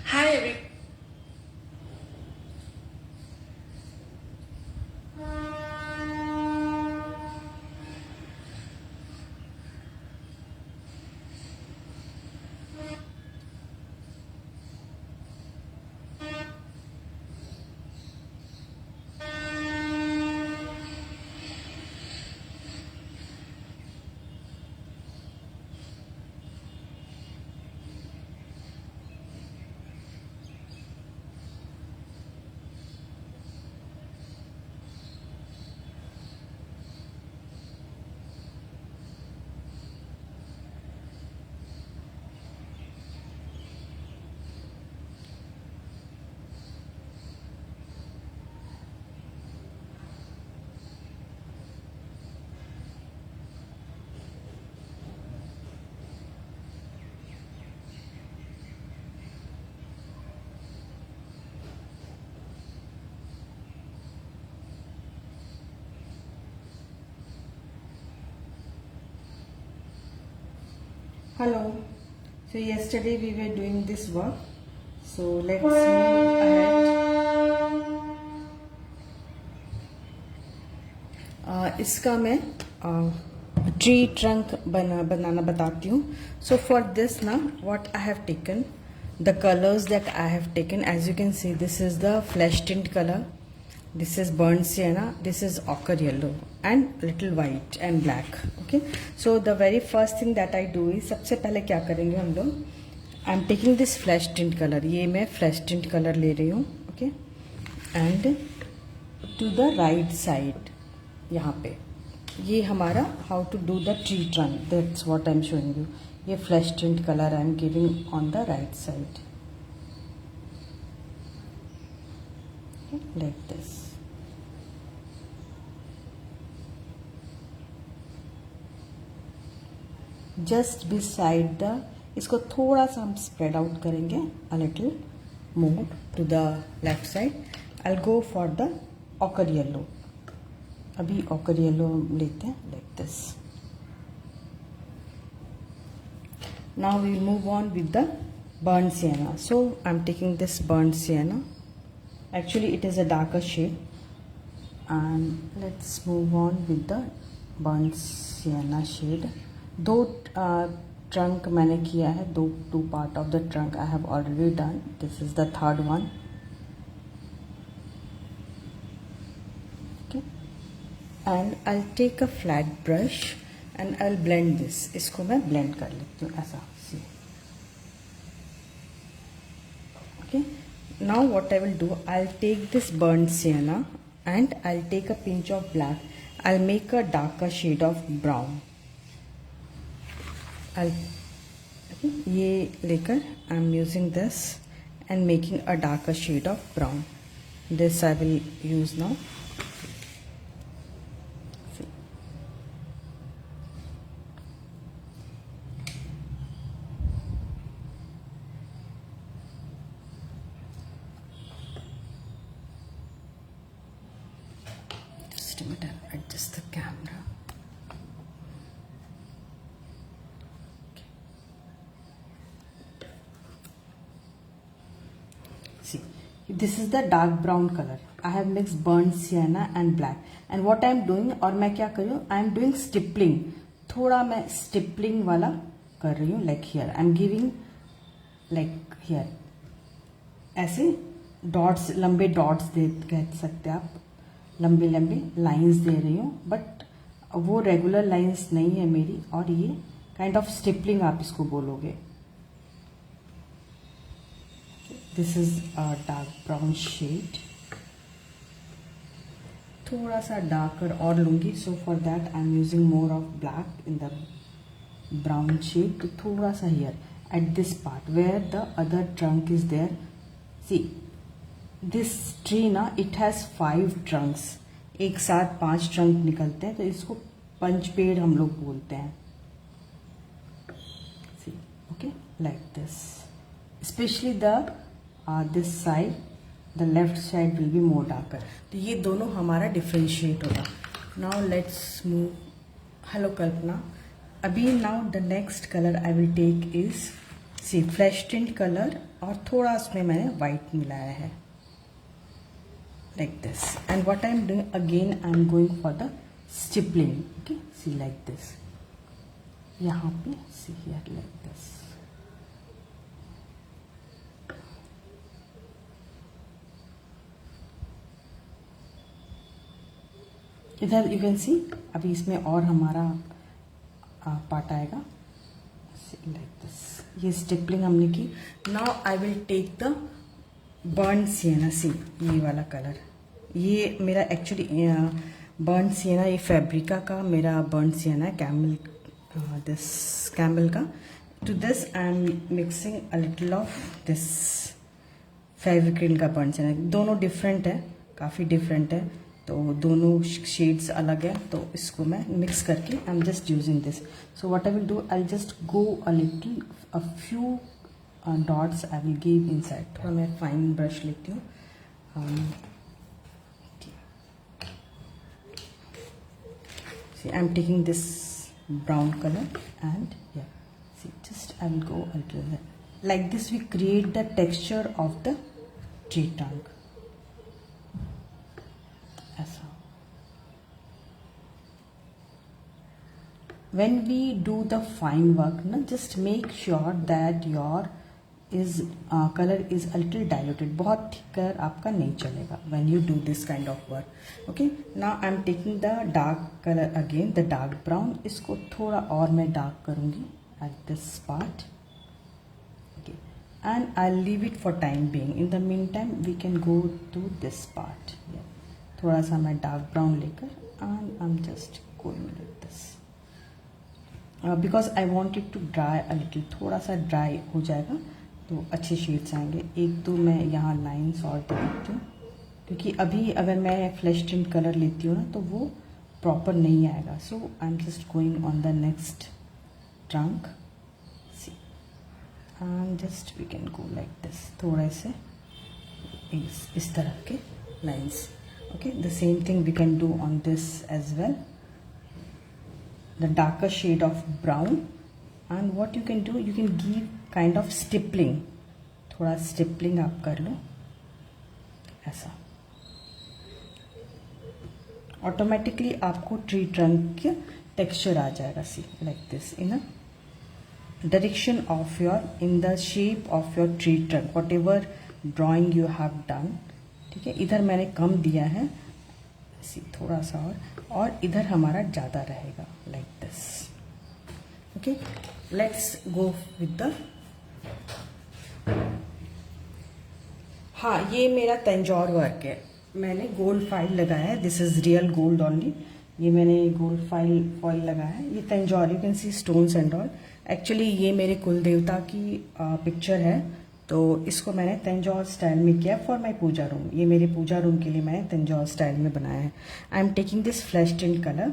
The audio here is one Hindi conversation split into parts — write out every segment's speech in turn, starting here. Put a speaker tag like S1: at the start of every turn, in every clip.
S1: Hi, every.
S2: Hello. So yesterday we were doing this work. So let's move ahead. इसका मैं ट्री ट्रंक बनाना बताती हूँ. So for this now, what I have taken, the colors that I have taken, as you can see, this is the flesh tint color. This is burnt sienna, this is ochre yellow and little white and black. Okay, so the very first thing that I do is, सबसे पहले क्या करेंगे हम लोग, I am taking this flash tint colour. ये मैं फ्लैश टिंट कलर ले रही हूँ. Okay, and to the right side यहाँ पे ये हमारा how to do the tree trunk, that's what I am showing you. ये flash tint colour I am giving on the right side like this. Just beside the, इसको थोड़ा सा हम स्प्रेड आउट करेंगे, a little move to the left side. I will go for the ochre yellow. अभी ऑकर येलो लेते हैं like this. Now we move on with the burnt sienna. So I am taking this burnt sienna. Actually it is a darker shade, and let's move on with the burnt sienna shade. दो ट्रंक मैंने किया है, two part of the trunk I have already done. This is the third one. Okay, and I take a flat brush and I blend this. इसको मैं ब्लेंड कर लेती हूँ ऐसा. See, okay. Now what I will do, I'll take this burnt sienna and I'll take a pinch of black. I'll make a darker shade of brown. ये लेकर I'm using this and making a darker shade of brown. This I will use now. Just a minute, I'll adjust the camera. See, this is the dark brown color. I have mixed burnt sienna and black. And what I am doing, और मैं क्या कर रही हूँ, I am doing stippling. थोड़ा मैं stippling वाला कर रही हूँ, like here. I am giving like here. ऐसे डॉट्स, लंबे डॉट्स दे कह सकते हैं आप, लंबे लंबे लाइंस दे रही हूँ. बट वो रेगुलर लाइंस नहीं है मेरी, और ये काइंड ऑफ स्टिपलिंग आप इसको बोलोगे. This is a dark brown shade. थोड़ा सा डार्कर और लूंगी. So for that I am using more of black in the brown shade. तो थोड़ा सा here at this part where the other trunk is there. See, this tree ना, इट हैज 5 ट्रंक्स. एक साथ 5 ट्रंक निकलते हैं, तो इसको पंच पेड़ हम लोग बोलते हैं. See, okay, like this. Specially the this side, the left side will be more darker. तो ये दोनों हमारा डिफ्रेंशिएट होगा. Now let's move. Hello Kalpana. अभी now the next colour I will take is see flash tint colour और थोड़ा उसमें मैंने वाइट मिलाया है, like this. And what I am doing again, I am going for the stippling. Okay, see like this. यहाँ पे see here like this. इधर you can see अभी इसमें और हमारा पार्ट आएगा, see like this. ये स्टिपलिंग हमने की. Now I will take the burn sienna, see ये वाला कलर, ये मेरा एक्चुअली बर्न सिएना, ये फैब्रिका का मेरा बर्न सिएना है, कैमल, दिस कैमल का. To this I am mixing a little of this Fevicryl का बर्न सिएना. दोनों डिफरेंट है, काफ़ी डिफरेंट है, तो दोनों शेड्स अलग है, तो इसको मैं मिक्स करके I am just using this. So what I will do, I just go a little, a few dots I will give inside. थोड़ा मैं फाइन ब्रश लेती हूँ. See, I'm taking this brown color and yeah, see, just I will go a little like this. We create the texture of the tree trunk. ऐसा. When we do the fine work, na, just make sure that your color is a little diluted. बहुत thicker आपका नहीं चलेगा when you do this kind of work. Okay, now I am taking the dark color again, the dark brown. इसको थोड़ा और मैं dark करूँगी at this part. Okay, and I'll leave it for time being. In the meantime, we can go to this part. Yeah, थोड़ा सा मैं dark brown लेकर and I'm just going like this. Because I want it to dry a little. थोड़ा सा dry हो जाएगा तो अच्छे शेड्स आएंगे. एक दो मैं यहाँ लाइन्स और दे देती हूँ, क्योंकि अभी अगर मैं फ्लैश टिंट कलर लेती हूँ ना तो वो प्रॉपर नहीं आएगा. So I am just going on the next trunk, see, and just we can go like this. थोड़े से इस तरह के lines. Okay, the same thing we can do on this as well. The darker shade of brown. And what you can do, you can give kind of stippling. थोड़ा स्टिपलिंग आप कर लो ऐसा. ऑटोमेटिकली आपको ट्री ट्रंक का टेक्सचर आ जाएगा. See like this in a direction of your, in the shape of your tree trunk, what ever drawing you have done. ठीक है, इधर मैंने कम दिया है, सी थोड़ा सा और इधर हमारा ज़्यादा रहेगा like this. Okay, let's go with the. हाँ, ये मेरा तंजौर वर्क है. मैंने गोल्ड फाइल लगाया है. This is real gold only. ये मैंने गोल्ड फॉइल लगाया है. ये Tanjore, you can C stones and all. Actually ये मेरे कुल देवता की पिक्चर है, तो इसको मैंने तंजौर स्टाइल में किया फॉर माई पूजा रूम. ये मेरे पूजा रूम के लिए मैंने तंजौर स्टाइल में बनाया है. I am taking this flash tint colour.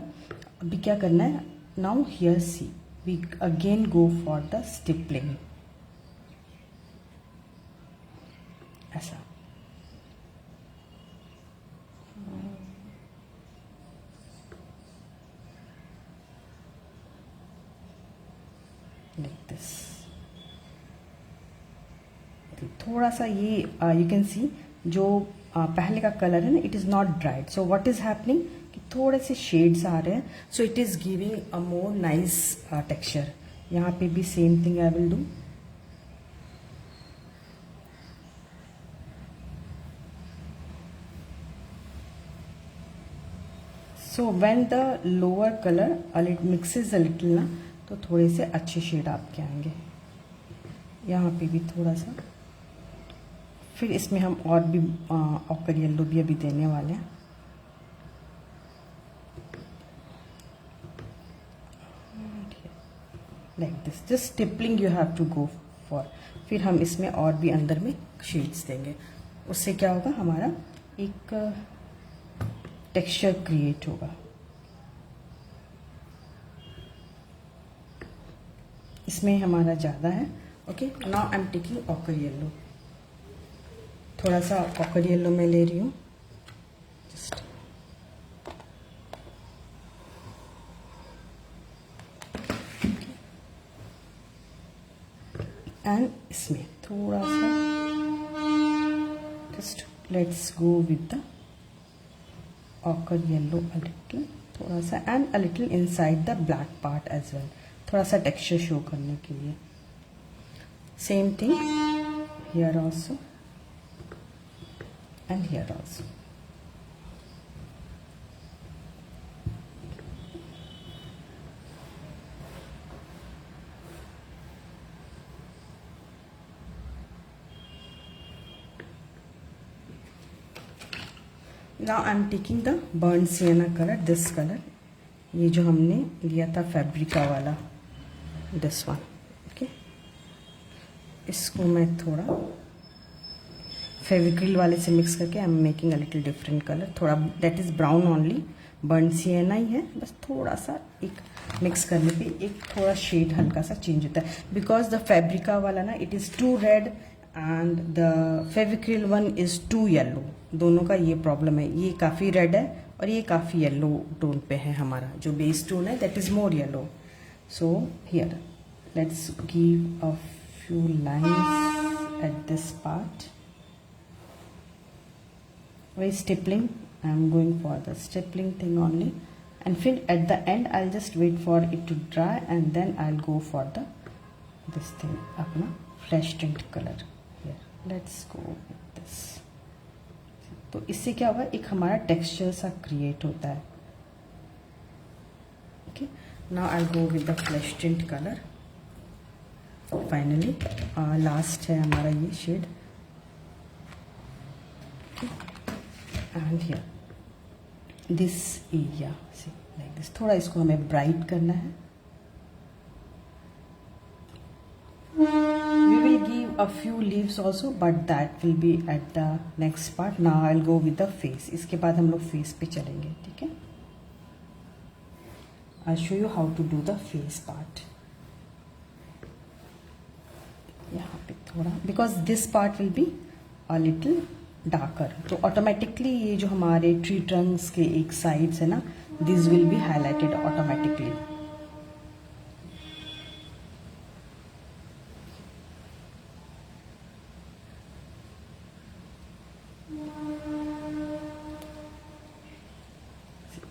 S2: अभी क्या करना है, now here see, we again go for the stippling. ऐसा. Like this. थोड़ा सा ये यू कैन सी जो पहले का कलर है ना, it is not dried. So what is happening कि थोड़े से शेड्स आ रहे हैं. So it is giving a more nice texture. यहाँ पे भी same thing I will do. So when the lower colour mixes a little ना, तो थोड़े से अच्छे शेड आपके आएंगे. यहाँ पे भी थोड़ा सा. फिर इसमें हम और भी ऑकर येलो भी अभी देने वाले हैं. Like this, just stippling you have to go for. फिर हम इसमें और भी अंदर में शेड्स देंगे. उससे क्या होगा, हमारा एक टेक्सचर क्रिएट होगा. इसमें हमारा ज़्यादा है. Okay, now I am taking occur yellow. थोड़ा सा ऑकर येलो में ले रही हूँ. जस्ट एंड इसमें थोड़ा सा just let's go with the ochre yellow a little, थोड़ा सा, and a little inside the black part as well, थोड़ा सा टेक्सचर शो करने के लिए. Same thing here also and here also. Now I am taking the burnt sienna color, this color, ये जो हमने लिया था फैब्रिका वाला, this one, okay. इसको मैं थोड़ा फेविक्रिल वाले से मिक्स करके I am making a little different colour, थोड़ा that is brown only, burn sienna ही है, बस थोड़ा सा एक मिक्स करने पे एक थोड़ा शेड हल्का सा चेंज होता है, बिकॉज द फैब्रिका वाला ना it is too red and the Fevicryl one is too yellow. दोनों का ये प्रॉब्लम है, ये काफ़ी रेड है और ये काफ़ी येलो टोन पे है. हमारा जो बेस टोन है that is more yellow. So here let's give a few lines at this part. Why stippling? I am going for the stippling thing only, and फिर at the end I'll just wait for it to dry and then I'll go for the this thing, अपना flesh tint color. Here, let's go with this. तो इससे क्या होगा, एक हमारा टेक्सचर सा क्रिएट होता है. Okay, now I'll go with the flesh tint color. Finally, last है हमारा ये शेड. And here this area see like this, थोड़ा इसको हमें ब्राइट करना है. We will give a few leaves also but that will be at the next part. Now I will go with the face. इसके बाद हम लोग फेस पे चलेंगे. ठीक है, I show you how to do the face part. यहाँ पे थोड़ा, because this part will be a little darker, तो ऑटोमेटिकली ये जो हमारे ट्री ट्रंक्स के एक साइड्स है ना, this will be highlighted automatically.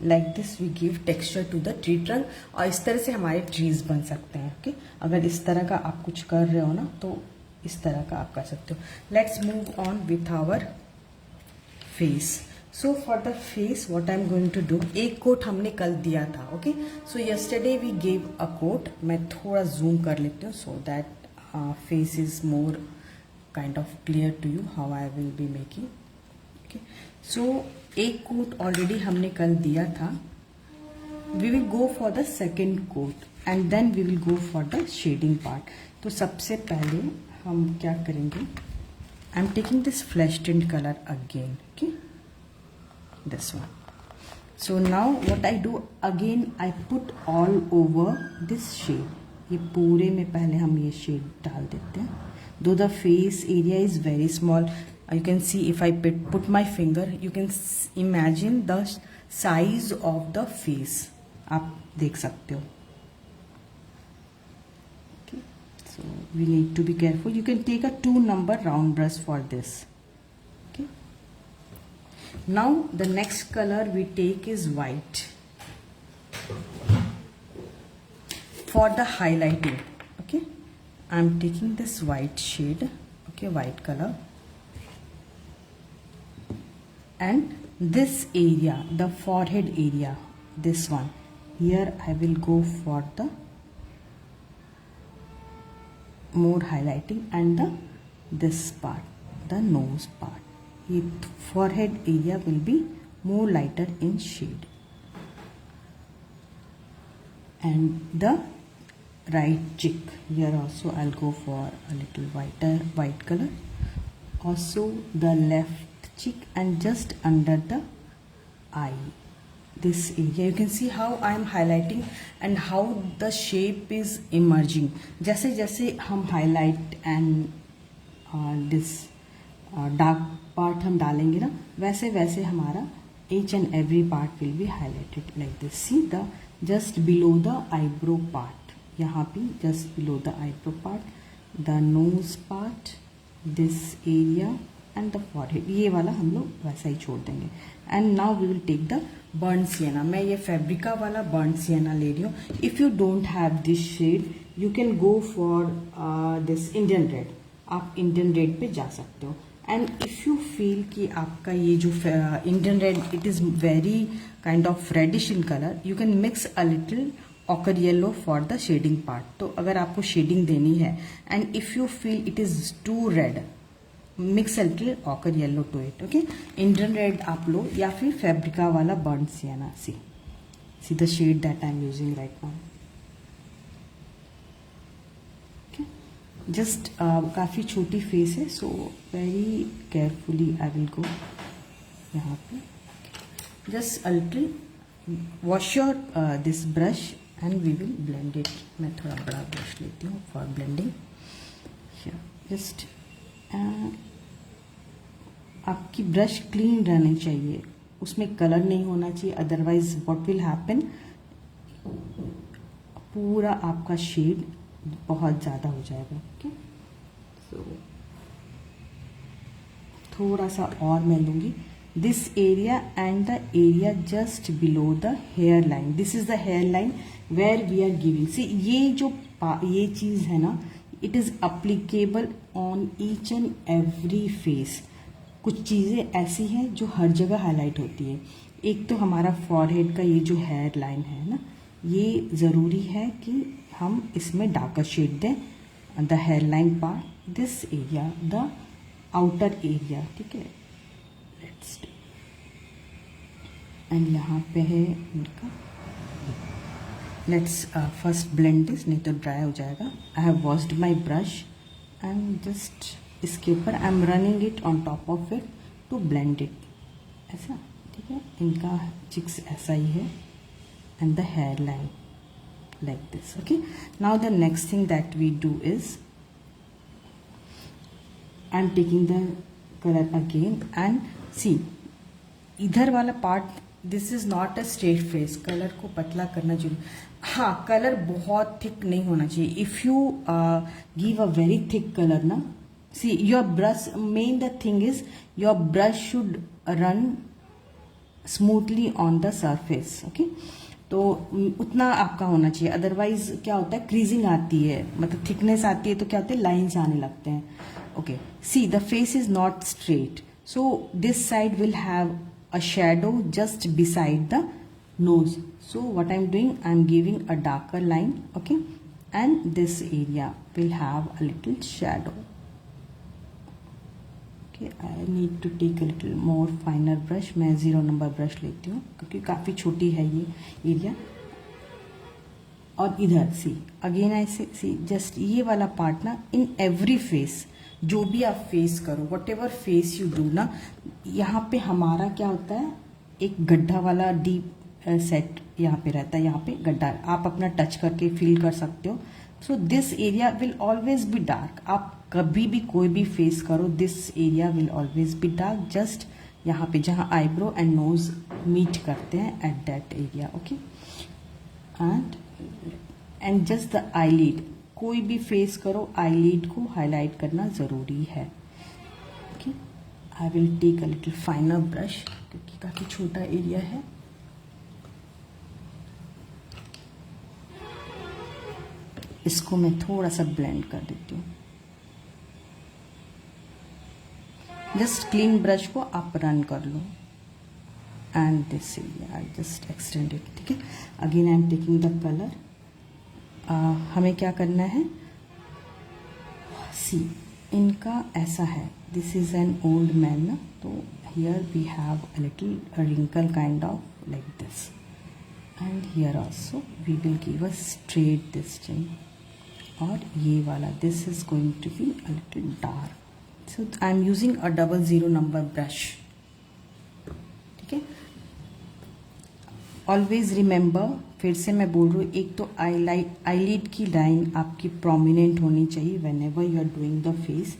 S2: Like this we give texture to the tree trunk. और इस तरह से हमारे ट्रीज बन सकते हैं. ओके, अगर इस तरह का आप कुछ कर रहे हो ना तो इस तरह का आप कर सकते हो. Let's move on with our face. So for the face what I am going to do, एक कोट हमने कल दिया था. Okay, so yesterday we gave a coat. मैं थोड़ा जूम कर लेती हूँ so that face is more kind of clear to you how I will be making. Okay, so एक कोट ऑलरेडी हमने कल दिया था. We will go for the second coat and then we will go for the shading part. तो सबसे पहले हम क्या करेंगे, I am taking this flash tint colour again. Okay, this one. So now what I do again, I put all over this shade. ये पूरे में पहले हम ये शेड डाल देते हैं. दो the face area is very small, you can see if I put my finger, you can imagine the size of the face. आप देख सकते हो. Okay, so we need to be careful. You can take a 2 number round brush for this. Okay, now the next color we take is white for the highlighting. Okay, I am taking this white shade. Okay, white color. And this area, the forehead area, this one, here I will go for the more highlighting, and this part, the nose part, the forehead area will be more lighter in shade. And the right cheek, here also I'll go for a little white color. Also the left cheek and just under the eye, this area you can see how I am highlighting and how the shape is emerging. जैसे जैसे हम highlight and this dark part हम डालेंगे ना, वैसे वैसे हमारा each and every part will be highlighted like this. See the just below the eyebrow part, यहाँ पे just below the eyebrow part the nose part, this area and the forehead, ये वाला हम लोग वैसा ही छोड़ देंगे. And now we will take the burnt sienna. मैं ये फैब्रिका वाला बर्न सिएना ले रही हूँ. If you don't have this shade you can go for this Indian red. आप इंडियन रेड पे जा सकते हो. एंड इफ यू फील कि आपका ये जो Indian red it is very kind of reddish in colour, you can mix a little ochre yellow for the shading part. तो अगर आपको शेडिंग देनी है and if you feel it is too red, mix a little ochre yellow to it. Okay, Indian red आप लो या फिर फैब्रिका वाला burnt sienna. See the shade that I am using right now. Just काफ़ी छोटी फेस है, so very carefully I will go यहाँ पे. Just a little wash your this brush and we will blend it. मैं थोड़ा बड़ा ब्रश लेती हूँ फॉर ब्लेंडिंग. जस्ट आपकी ब्रश क्लीन रहनी चाहिए, उसमें कलर नहीं होना चाहिए. अदरवाइज व्हाट विल हैपन, पूरा आपका शेड बहुत ज़्यादा हो जाएगा. ओके, सो थोड़ा सा और मैं लूँगी. This area and the area just below the hair line. This is the hair line where we are giving. See ये जो ये चीज़ है ना, it is applicable on each and every face. कुछ चीज़ें ऐसी हैं जो हर जगह हाईलाइट होती है. एक तो हमारा फॉरहेड का ये जो हेयर लाइन है ना, ये ज़रूरी है कि हम इसमें डार्कर शेड दें. The hair line part, this area, the outer area. ठीक है, लेट्स एंड यहाँ पे है इनका. लेट्स फर्स्ट ब्लेंड दिस, नहीं तो ड्राई हो जाएगा. I have washed my brush and just इसके ऊपर I am running it on top of it to blend it. ऐसा ठीक है, इनका चिक्स ऐसा ही है and the hair line like this. Okay, now the next thing that we do is I'm taking the color again and see इधर वाला part, this is not a straight face. Colour को पतला करना जरूरी. हाँ, कलर बहुत थिक नहीं होना चाहिए. If you give a very thick colour ना, see your brush, main the thing is your brush should run smoothly on the surface. Okay, तो उतना आपका होना चाहिए. अदरवाइज क्या होता है, क्रीजिंग आती है, मतलब थिकनेस आती है, तो क्या होता है, लाइंस आने लगते हैं. Okay, see the face is not straight, so this side will have a shadow just beside the nose. So what I'm doing, I'm giving a darker line. Okay, and this area will have a little shadow. Okay, I need to take a little more finer brush. मैं 0 नंबर ब्रश लेती हूँ क्योंकि काफ़ी छोटी है ये एरिया. और इधर सी अगेन ऐसे सी जस्ट ये वाला पार्ट ना, इन एवरी फेस, जो भी आप फेस करो, what ever face you do ना, यहाँ पे हमारा क्या होता है, एक गड्ढा वाला डीप सेट यहाँ पे रहता है. यहाँ पे गड्ढा आप अपना टच करके फील कर सकते हो. So this area will always be dark. आप कभी भी कोई भी फेस करो, this area will always be dark. Just यहाँ पे जहाँ आईब्रो एंड नोज मीट करते हैं, at that area. Okay, and just the eyelid. कोई भी फेस करो, आईलिड को हाईलाइट करना जरूरी है. Okay, I will take a little finer brush क्योंकि काफी छोटा एरिया है. इसको मैं थोड़ा सा ब्लेंड कर देती हूँ. जस्ट क्लीन ब्रश को आप रन कर लो and this area I just extend it. ठीक है, again I am taking the colour. हमें क्या करना है, सी इनका ऐसा है, this is an old man ना, तो here we have a little wrinkle kind of like this, and here also we will give a straight this thing. और ये वाला, this is going to be a little dark. So I am using a 00 number brush. ठीक है, ऑलवेज रिमेंबर, फिर से मैं बोल रही हूँ, एक तो आईलिड की लाइन आपकी प्रोमिनेंट होनी चाहिए whenever you are doing the face.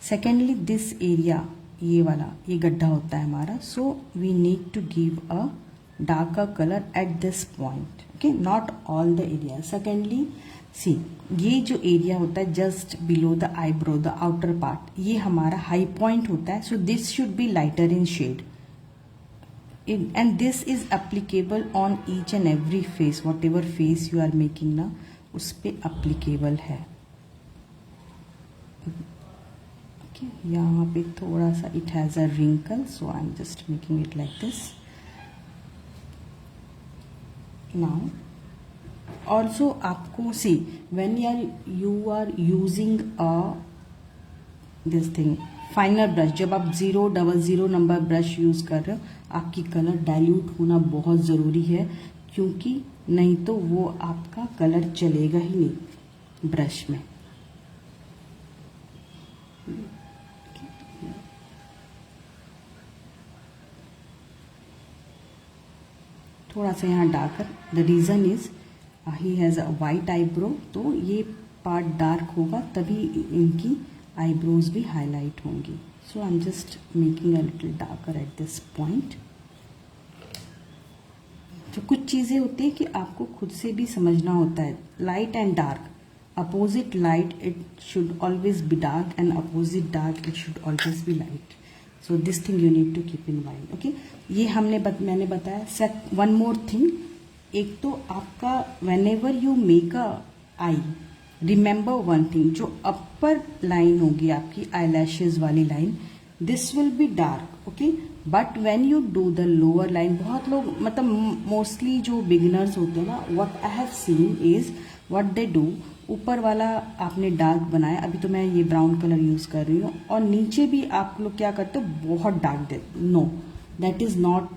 S2: Secondly this area, ये वाला, ये गड्ढा होता है हमारा, so we need to give a darker color at this point. Okay, not all the area. Secondly, see ये जो एरिया होता है just below the eyebrow, the outer part, ये हमारा हाई पॉइंट होता है. So this should be lighter in shade and this is applicable on each and every face. Whatever face you are making ना, उस पर अप्लीकेबल है. ओके, यहाँ पे थोड़ा सा it has a wrinkle, so I am just making it like this. Now also आपको see when you are using a this thing finer brush, जब आप 000 नंबर ब्रश यूज कर रहे हो, आपकी कलर डाइल्यूट होना बहुत ज़रूरी है, क्योंकि नहीं तो वो आपका कलर चलेगा ही नहीं ब्रश में. थोड़ा सा यहाँ darker, the reason is he has a white eyebrow, तो ये पार्ट डार्क होगा तभी इनकी आईब्रोज भी हाईलाइट होंगी. So I am just making a little darker at this point. तो कुछ चीज़ें होती है कि आपको खुद से भी समझना होता है. Light and dark, opposite light it should always be dark and opposite dark it should always be light. So this thing you need to keep in mind. Okay, ये मैंने बताया. वन मोर थिंग, एक तो आपका whenever you make a eye, remember one thing, जो अपर लाइन होगी आपकी आई वाली line, this will be dark. Okay, but when you do the lower line, बहुत लोग मतलब मोस्टली जो बिगिनर्स होते हैं ना, what I have seen is what they do, ऊपर वाला आपने डार्क बनाया, अभी तो मैं ये ब्राउन कलर यूज कर रही हूँ, और नीचे भी आप लोग क्या करते हो, बहुत डार्क दे. No, that is not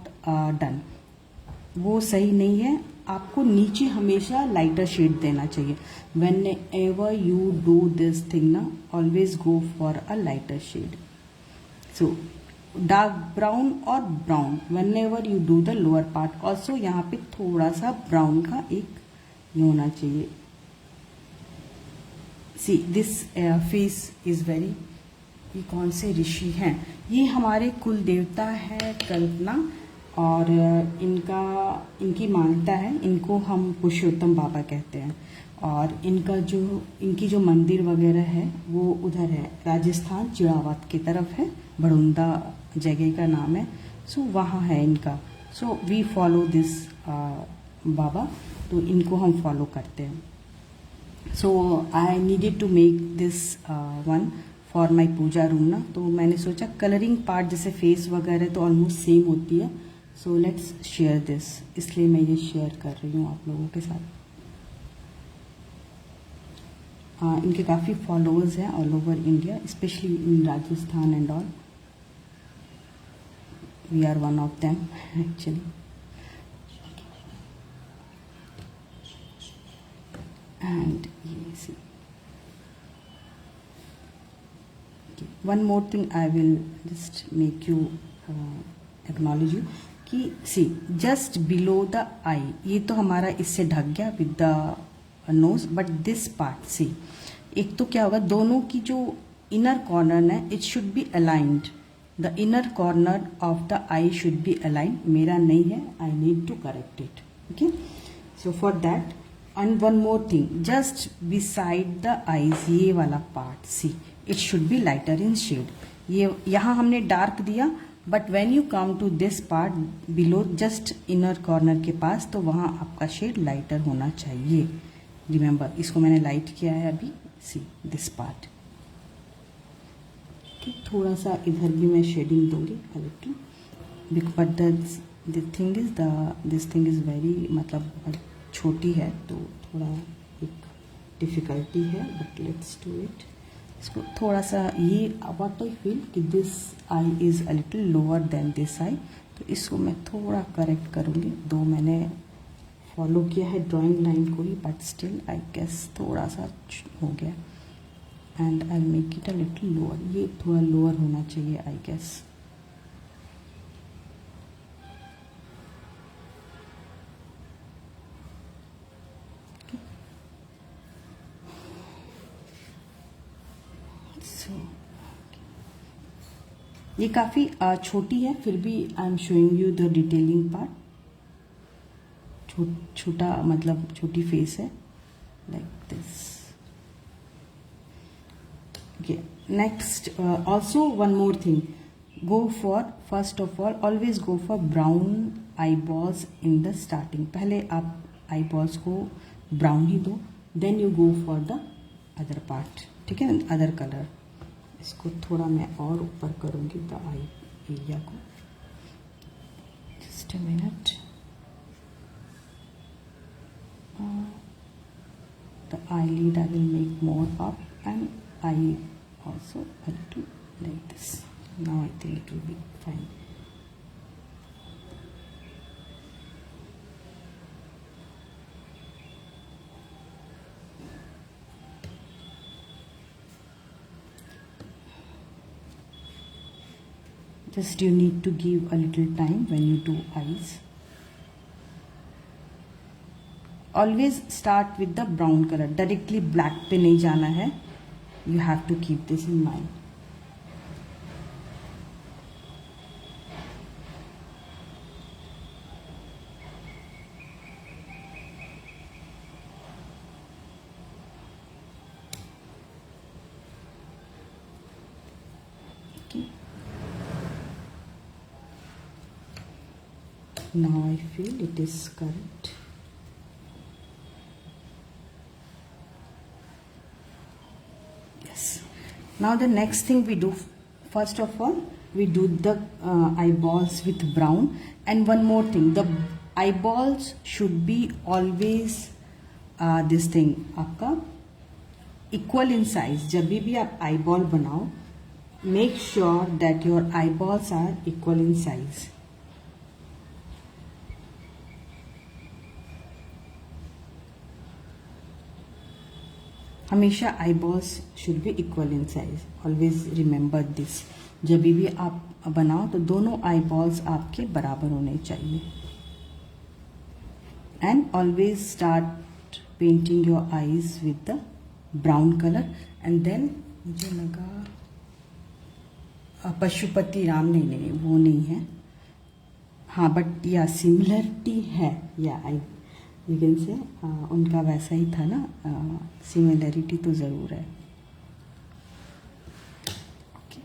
S2: done. वो सही नहीं है. आपको नीचे हमेशा लाइटर शेड देना चाहिए. Whenever you do this thing ना, always go for a lighter shade. So dark brown और brown whenever you do the lower part. Also यहाँ पे थोड़ा सा ब्राउन का एक ये होना चाहिए. See this face is very, ये कौन से ऋषि हैं, ये हमारे कुल देवता है कल्पना, और इनकी मान्यता है, इनको हम पुरुषोत्तम बाबा कहते हैं. और इनकी जो मंदिर वगैरह है वो उधर है, राजस्थान चिड़ावत की तरफ है, बड़ुंदा जगह का नाम है. सो वहाँ है इनका. सो वी फॉलो दिस बाबा, तो इनको हम फॉलो करते हैं. So I needed to make this one for my puja room ना, तो मैंने सोचा कलरिंग पार्ट जैसे फेस वगैरह तो ऑलमोस्ट सेम होती है. सो लेट्स शेयर दिस, इसलिए मैं ये शेयर कर रही हूँ आप लोगों के साथ. इनके काफ़ी फॉलोअर्स हैं all over India, specially in Rajasthan and all. We are one of them actually. And ये see, one more thing I will just make you acknowledge you कि see just below the eye, ये तो हमारा इससे ढक गया with the nose, but this part see, एक तो क्या होगा, दोनों की जो इनर कॉर्नर है it should be aligned. The inner corner of the I should be aligned. मेरा नहीं है, I need to correct it. Okay, so for that, and one more thing, just beside the eyes, ये वाला part see, it should be lighter in shade. ये यहाँ हमने डार्क दिया, but when you come to this part below just inner corner के पास, तो वहाँ आपका शेड लाइटर होना चाहिए. रिमेंबर, इसको मैंने लाइट किया है अभी. See this part. थोड़ा सा इधर भी मैं शेडिंग दूंगी a little, but this thing is very, मतलब बहुत छोटी है तो थोड़ा एक डिफिकल्टी है, बट लेट्स डू इट. इसको थोड़ा सा ये व्हाट आई फील कि this I is a little lower than this I, तो इसको मैं थोड़ा करेक्ट करूँगी. दो मैंने फॉलो किया है ड्राइंग लाइन को ही, बट स्टिल आई गेस थोड़ा सा हो गया. And I make it a little lower, ये थोड़ा लोअर होना चाहिए आई गेस. ये काफ़ी छोटी है, फिर भी आई am showing you the detailing part. छोटा मतलब छोटी फेस है. like this. Okay, next also one more thing, go for, first of all always go for brown eyeballs in the starting. पहले आप eyeballs को brown ही दो, then you go for the other part, ठीक है, other color. इसको थोड़ा मैं और ऊपर करूँगी द आई एरिया को. Just a minute. The eyelid I will make more up and eye also a little like this. Now I think it will be fine. Just you need to give a little time when you do eyes. Always start with the brown color. Directly black पे नहीं जाना है. You have to keep this in mind. Okay. Now I feel it is correct. Yes. Now the next thing we do, first of all we do the eyeballs with brown. And one more thing, the eyeballs should be always this thing आपका equal in size. जब भी आप eyeball बनाओ, make sure that your eyeballs are equal in size. हमेशा eyeballs should be equal in size. Always remember this. जब भी आप बनाओ तो दोनों eyeballs आपके बराबर होने चाहिए. And always start painting your eyes with the brown color. And then मुझे लगा पशुपति राम, नहीं वो नहीं है. हाँ, बट या सिमिलरिटी है, या आई यू कैन से उनका वैसा ही था ना. सिमिलरिटी तो ज़रूर है. okay.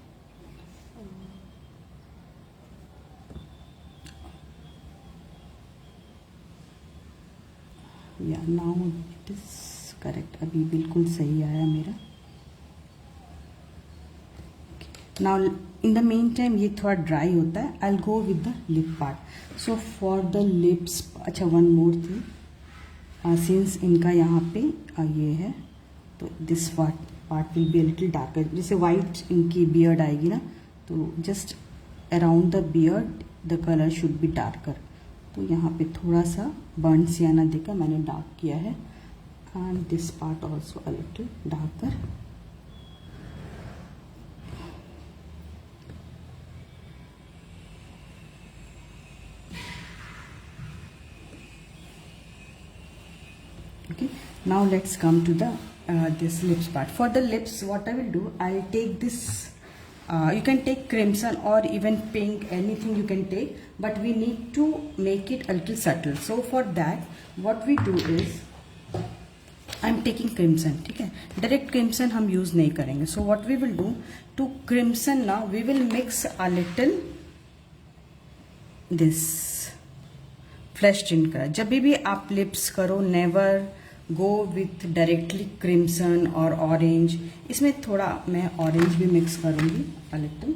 S2: या नाउ इट इज करेक्ट. अभी बिल्कुल सही आया मेरा. Now in the main time ये थोड़ा ड्राई होता है. I will go with the lip part. So for the lips, अच्छा वन मोर थिंग, सिंस इनका यहाँ पे ये है तो this part will be a little darker. जैसे वाइट इनकी बियर्ड आएगी ना, तो just around the beard the colour should be darker. तो यहाँ पे थोड़ा सा बर्न सियाना देकर मैंने डार्क किया है. And this part also a little darker. Okay, now let's come to the this lips part. For the lips, what I will do, I'll take this, you can take crimson or even pink, anything you can take, but we need to make it a little subtle. So for that what we do is, I'm taking crimson. ठीक है, डायरेक्ट crimson हम यूज नहीं करेंगे. So what we will do, to crimson now we will mix a little this flesh tint colour. जब भी आप लिप्स करो, never go with directly crimson और ऑरेंज. इसमें थोड़ा मैं ऑरेंज भी मिक्स करूंगी a little.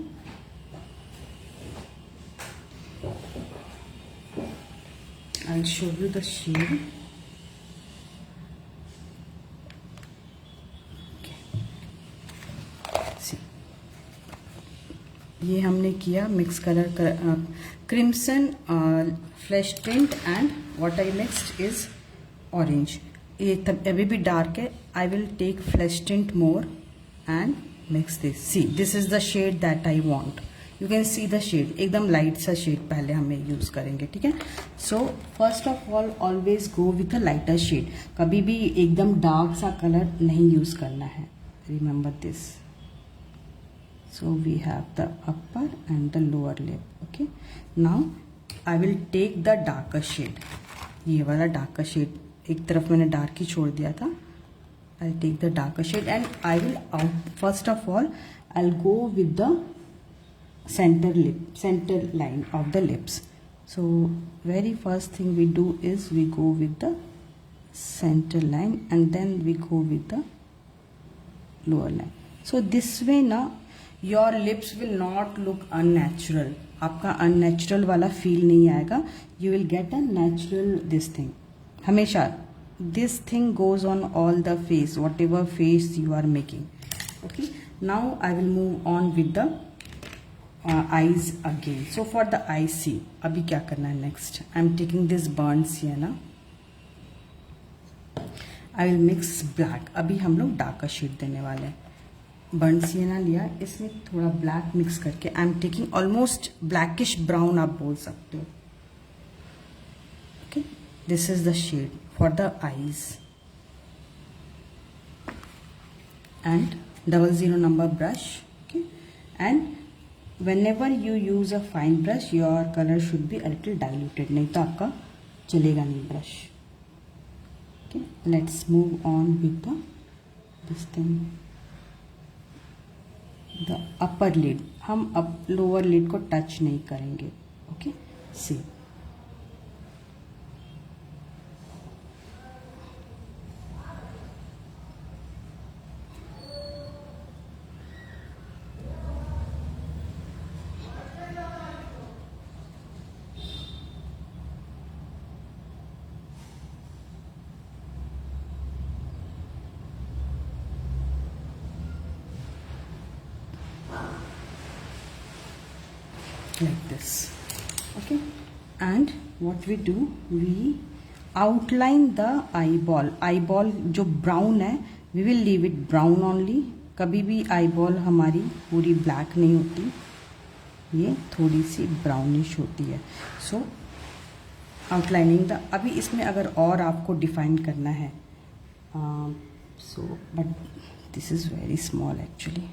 S2: I will show you the shade. ये हमने किया mix colour crimson, flesh tint and what I mixed is orange. ये तब अभी भी डार्क है. I will take flesh tint more and mix this. See this is the shade that I want. You can see the shade. एकदम लाइट सा शेड पहले हमें यूज करेंगे. ठीक है, so first of all always go with a lighter shade. कभी भी एकदम डार्क सा कलर नहीं यूज करना है. Remember this. So we have the upper and the lower lip. Okay, now I will take the darker shade. ये वाला darker shade, एक तरफ मैंने डार्क ही छोड़ दिया था, I'll take the darker shade and I will first of all I'll go with the center line of the lips. So very first thing we do is we go with the center line and then we go with the lower line. So this way ना your lips will not look unnatural. आपका unnatural वाला feel नहीं आएगा. You will get a natural this thing. हमेशा this thing goes on all the face, whatever face you are making. Okay. Now I will move on with the eyes again. So for the eyes, see अभी क्या करना है next. I am taking this burnt sienna. I will mix black. अभी हम लोग darker shade देने वाले हैं. burnt sienna लिया, इसमें थोड़ा black mix करके I am taking almost blackish brown आप बोल सकते हो. Okay, this is the shade for the eyes. And 00 number brush. Okay, and whenever you use a fine brush, your color should be a little diluted. नहीं तो आपका चलेगा नहीं brush. Okay, let's move on with the this thing. The upper lid. हम अब lower lid को touch नहीं करेंगे. Okay, see. Like this. Okay, and what we do, we outline the eyeball जो brown है we will leave it brown only. कभी भी eyeball हमारी पूरी black नहीं होती, ये थोड़ी सी brownish होती है. So outlining the, अभी इसमें अगर और आपको define करना है so but this is very small actually.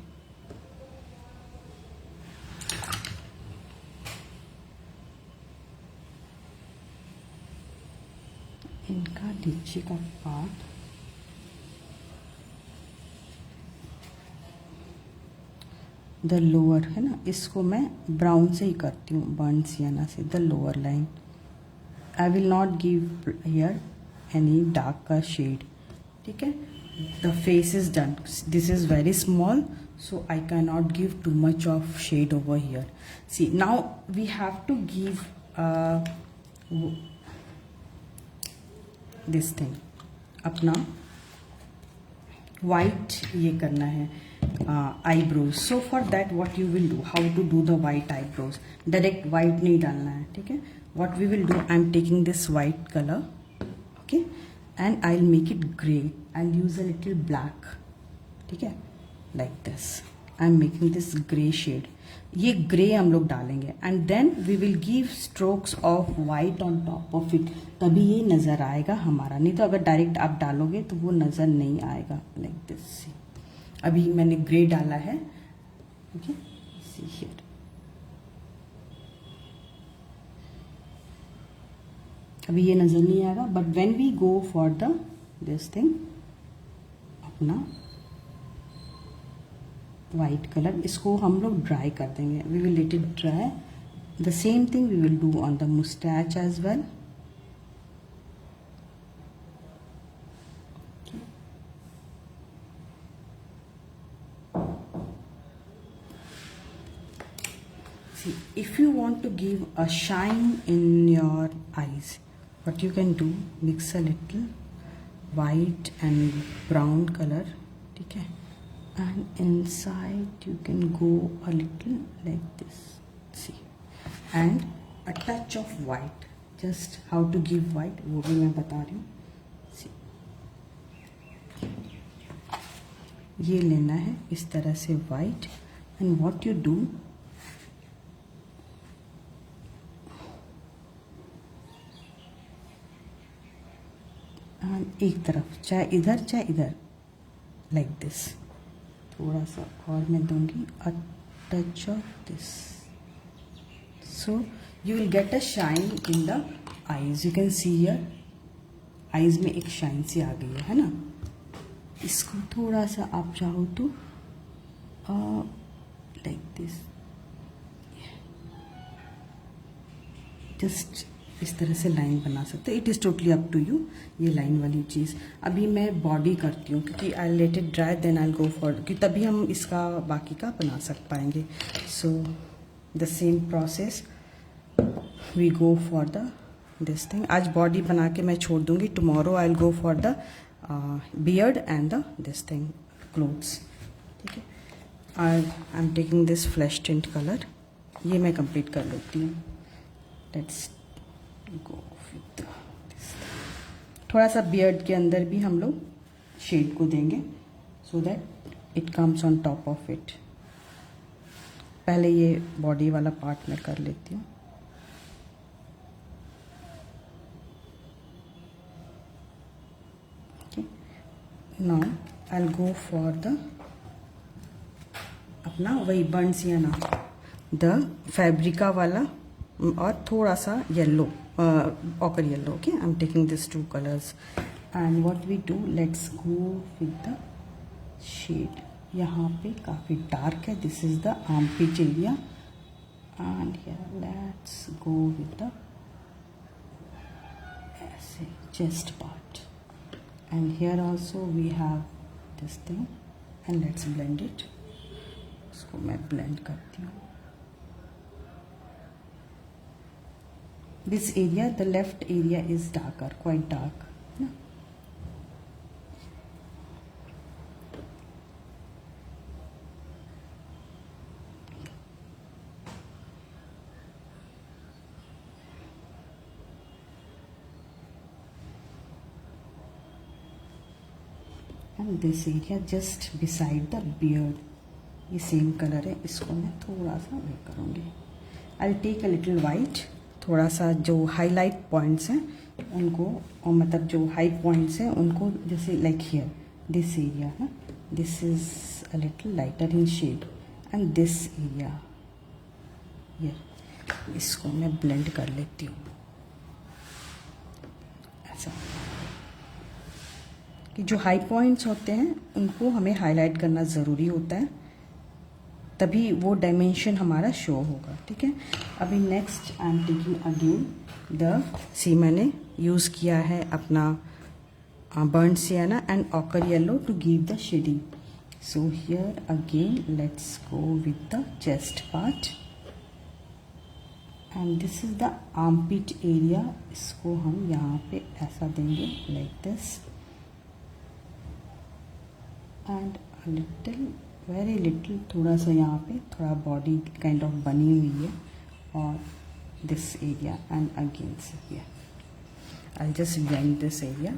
S2: इनका नीचे का पार्ट द लोअर है ना, इसको मैं ब्राउन से ही करती हूँ, बर्न सियाना से. The lower line I will not give here any dark का शेड. ठीक है, the face is done. This is very small so I cannot give too much of shade over here. See, now we have to give this thing अपना white ये करना है eyebrows. So for that what you will do, how to do the white eyebrows, direct white नहीं डालना है. ठीक है, what we will do, I am taking this white color, okay, and I'll make it gray. I'll use a little black. ठीक है, like this. I am making this gray shade. ये ग्रे हम लोग डालेंगे and then we will give strokes of white on top of it. तभी ये नज़र आएगा हमारा, नहीं तो अगर डायरेक्ट आप डालोगे तो वो नज़र नहीं आएगा. Like this. अभी मैंने ग्रे डाला है. Okay, see here. अभी ये नज़र नहीं आएगा, but when we go for the this thing, अपना वाइट कलर, इसको हम लोग ड्राई कर देंगे. We will let it dry. The same thing we will do on the moustache as well. See, if you want to give a shine in your eyes, what you can do, mix a little white and brown color. ठीक है, and inside you can go a little like this. See, and a touch of white. Just how to give white वो भी मैं बता रही हूँ. See, ये लेना है इस तरह से white, and what you do, and एक तरफ चाहे इधर like this. थोड़ा सा और मैं दूंगी a touch of this. So you will get a shine in the eyes. You can see here eyes में एक shine सी आ गई है ना. इसको थोड़ा सा आप चाहो तो लाइक दिस, जस्ट इस तरह से लाइन बना सकते हैं। It is totally up to you, ये लाइन वाली चीज़। अभी मैं बॉडी करती हूँ क्योंकि I let it dry then I go for, क्योंकि तभी हम इसका बाकी का बना पाएंगे। So the same process we go for the this thing. आज बॉडी बना के मैं छोड़ दूंगी, tomorrow I will go for the beard and the this thing clothes. ठीक है, I am taking this flash tint colour, ये मैं कंप्लीट कर लेती हूँ। Let's go with this. थोड़ा सा बियर्ड के अंदर भी हम लोग शेड को देंगे so that it comes on top of it. पहले ये बॉडी वाला पार्ट मैं कर लेती हूँ। Now I will go for the अपना वही बर्न सियाना, द फैब्रिका वाला और थोड़ा सा yellow, ochre yellow. Okay, I am taking this two colours and what we do, let's go with the shade. यहाँ पे काफ़ी डार्क है, this is the armpit area and here let's go with the ऐसे chest part and here also we have this thing and let's blend it। इसको मैं blend करती हूँ। This area, the left area is darker, quite dark ना? And this area just beside the beard, ये सेम कलर है, इसको मैं थोड़ा सा वे करूँगी। I take a little white, थोड़ा सा जो हाईलाइट पॉइंट्स हैं उनको, और मतलब जो हाई पॉइंट्स हैं उनको, जैसे लाइक हियर दिस एरिया है, this is a little lighter in shade and this area here, इसको मैं ब्लेंड कर लेती हूँ ऐसा कि जो हाई पॉइंट्स होते हैं उनको हमें हाईलाइट करना ज़रूरी होता है, तभी वो डायमेंशन हमारा शो होगा। ठीक है, अभी next I am taking again the C, मैंने यूज़ किया है अपना burn sienna and ochre yellow to give the shading. So here again let's go with the chest part and this is the armpit area, इसको हम यहाँ पे ऐसा देंगे like this and little, very little, थोड़ा सा यहाँ पे थोड़ा बॉडी काइंड ऑफ बनी हुई है और this area and again here I just blend this area.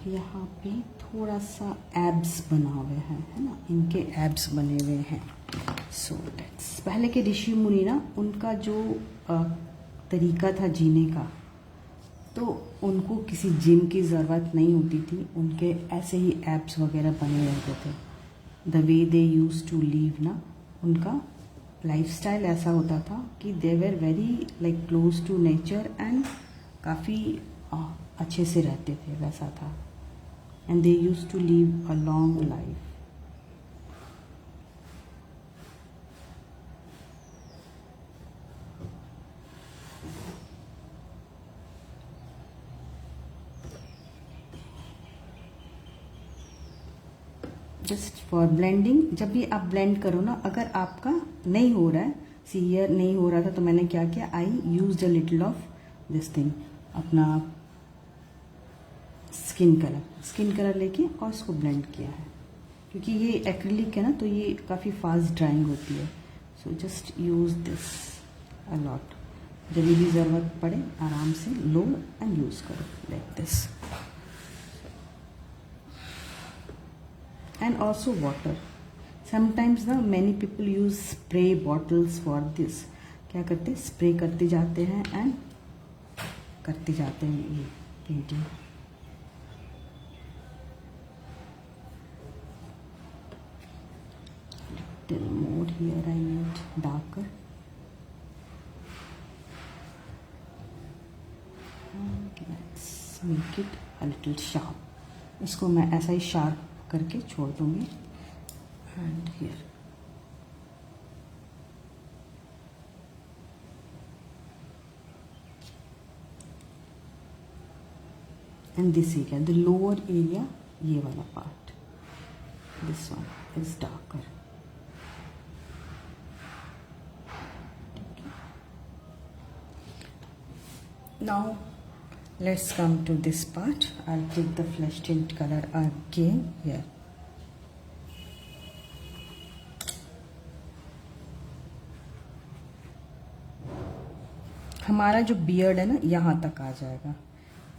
S2: यहाँ पे थोड़ा सा एब्स बना हुए हैं, है ना, इनके एब्स बने हुए हैं। सो डेट्स, पहले के ऋषि मुनि ना, उनका जो तरीका था जीने का, तो उनको किसी जिम की ज़रूरत नहीं होती थी, उनके ऐसे ही एब्स वगैरह बने रहते थे। The way they use to live ना, उनका लाइफस्टाइल ऐसा होता था कि they were very like close to nature and काफ़ी अच्छे से रहते थे, वैसा था। And they use to live a long life. Just for blending, जब भी आप ब्लेंड करो ना, अगर आपका नहीं हो रहा है, सीयर नहीं हो रहा था, तो मैंने क्या किया, I use a little of this thing, अपना स्किन कलर लेके और उसको ब्लेंड किया है, क्योंकि ये एक्रिलिक है ना, तो ये काफ़ी फास्ट ड्राइंग होती है। So just use this a lot, जब भी ज़रूरत पड़े आराम से लो एंड यूज़ करो like this. And also water. Sometimes ना many people use spray bottles for this, क्या करते हैं, स्प्रे करते जाते हैं एंड करते जाते हैं ये painting. Little more here I need darker and let's make it a little sharp। इसको मैं ऐसा ही शार्प करके छोड़ दूंगी and here and this area, the lower area, ये वाला part, this one is darker। Now let's come to this part। I'll take the flesh tint color again here। हमारा जो बियर्ड है ना यहाँ तक आ जाएगा,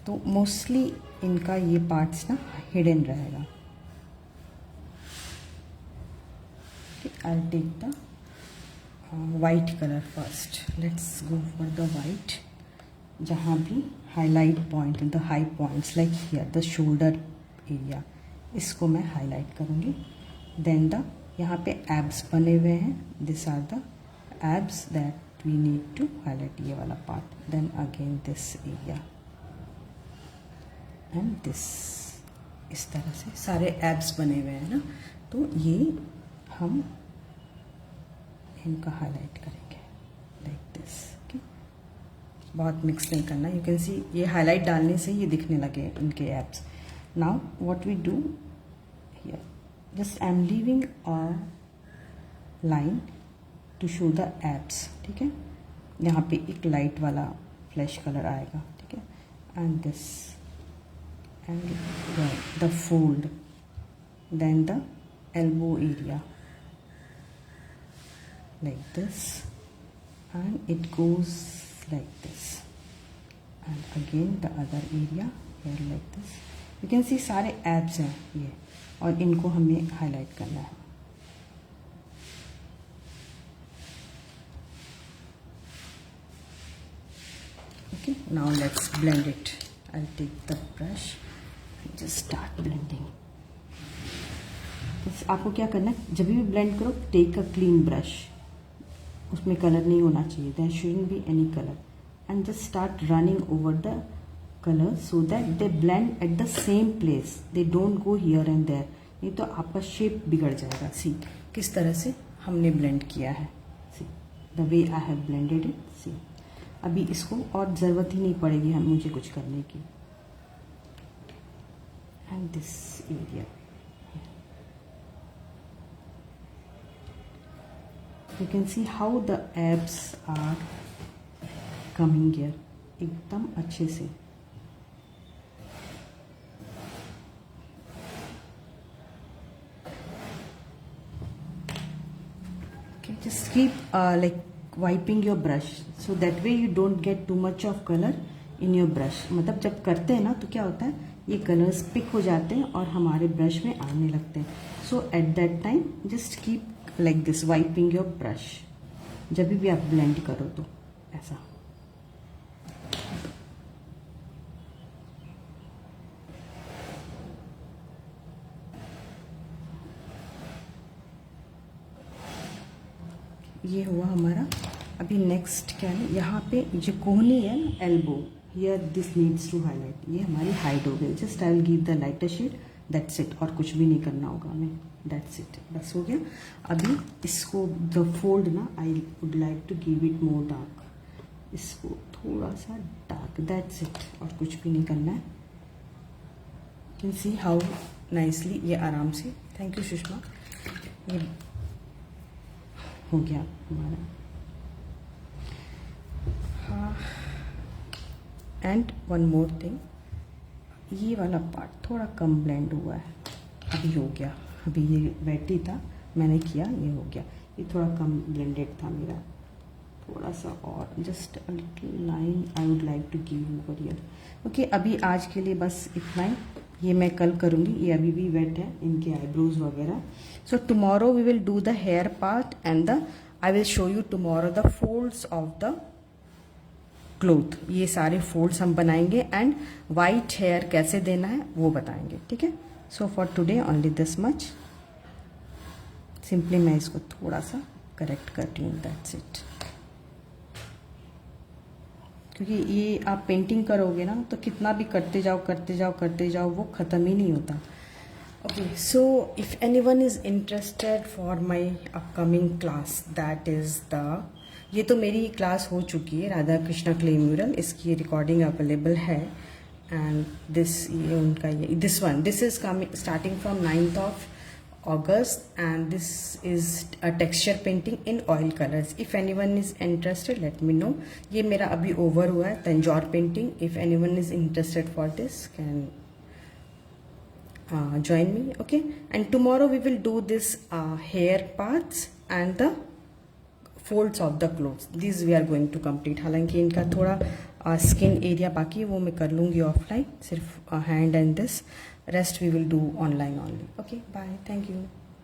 S2: तो मोस्टली इनका ये पार्ट्स ना हिडन रहेगा। I will take the white colour first. Let's go for the white. जहाँ भी highlight point, the high points like here the shoulder area, इसको मैं हाईलाइट करूँगी। देन द यहाँ पे एब्स बने हुए हैं, this are the abs that we need to highlight, ये वाला part. Then again this area and this, इस तरह से सारे एब्स बने हुए हैं ना, तो ये हम इनका हाईलाइट करेंगे लाइक दिस। ओके, बहुत मिक्स नहीं करना। यू कैन सी ये हाईलाइट डालने से ये दिखने लगे इनके abs. Now what we do here, just I am leaving a line to show the abs. ठीक है, यहाँ पे एक लाइट वाला फ्लैश कलर आएगा। ठीक है, and this and the fold, then the elbow area like this, and it goes like this, and again the other area here like this। you can see सारे abs हैं ये, और इनको हमें हाईलाइट करना है। okay, now let's blend it। I'll take the brush, just start blending। आपको क्या करना है, जब भी ब्लेंड करो टेक अ क्लीन ब्रश, उसमें कलर नहीं होना चाहिए, there shouldn't be any colour, and just start running over the colour so that they blend at the same place, they don't go here and there, नहीं तो आपका शेप बिगड़ जाएगा। सी किस तरह से हमने ब्लेंड किया है, see the way I have blended it. See अभी इसको और ज़रूरत ही नहीं पड़ेगी हम मुझे कुछ करने की। And this area you can see how the abs are coming here, एकदम अच्छे से। okay, just keep like wiping your brush so that way you don't get too much of color in your brush। मतलब जब करते हैं ना तो क्या होता है, ये कलर्स पिक हो जाते हैं और हमारे ब्रश में आने लगते हैं। So at that time just keep like this wiping your brush, जब भी आप ब्लेंड करो तो ऐसा। ये हुआ हमारा। अभी नेक्स्ट क्या है, यहाँ पे जो कोहनी है ना elbow, here this needs to highlight, ये हमारी हाइड हो गई। Just I will give the lighter shade, that's it, और कुछ भी नहीं करना होगा हमें, दैट्स इट, बस हो गया। अभी इसको द फोल्ड ना I would like to give it more dark, इसको थोड़ा सा डार्क, दैट्स इट, और कुछ भी नहीं करना है। You can see how nicely ये आराम से, थैंक यू सुषमा, ये हो गया हमारा। हाँ, एंड वन मोर थिंग, ये वाला पार्ट थोड़ा कम ब्लेंड हुआ है, अभी हो गया। अभी ये वेट ही था, मैंने किया, ये हो गया। ये थोड़ा कम ब्लेंडेड था मेरा, थोड़ा सा और, just a little line I would like to give over here. Okay, अभी आज के लिए बस इतना ही, ये मैं कल करूँगी, ये अभी भी वेट है, इनके आईब्रोज वगैरह। So tomorrow we will do the hair part and the I will show you tomorrow the folds of the cloth. ये सारे फोल्ड्स हम बनाएंगे एंड वाइट हेयर कैसे देना है वो बताएंगे. ठीक है. So for today only this much. Simply मैं इसको थोड़ा सा करेक्ट करती हूँ. That's it. क्योंकि ये आप पेंटिंग करोगे ना तो कितना भी करते जाओ वो ख़त्म ही नहीं होता. Okay, so if anyone is interested for my upcoming class, that is the, ये तो मेरी क्लास हो चुकी है राधा कृष्णा क्ले म्यूरल. इसकी रिकॉर्डिंग अवेलेबल है. एंड दिस ये उनका ये this one this is coming starting from 9th of August and this is a texture painting in oil colors. If anyone is interested, let me know. ये मेरा अभी ओवर हुआ है Tanjore painting. If anyone is interested for this can join me. Okay, and tomorrow we will do this hair parts and the folds of the clothes. These we are going to complete. हालांकि इनका थोड़ा स्किन एरिया बाकी है वो मैं कर लूँगी ऑफलाइन. सिर्फ hand and this. Rest we will do online only. Okay, bye. Thank you.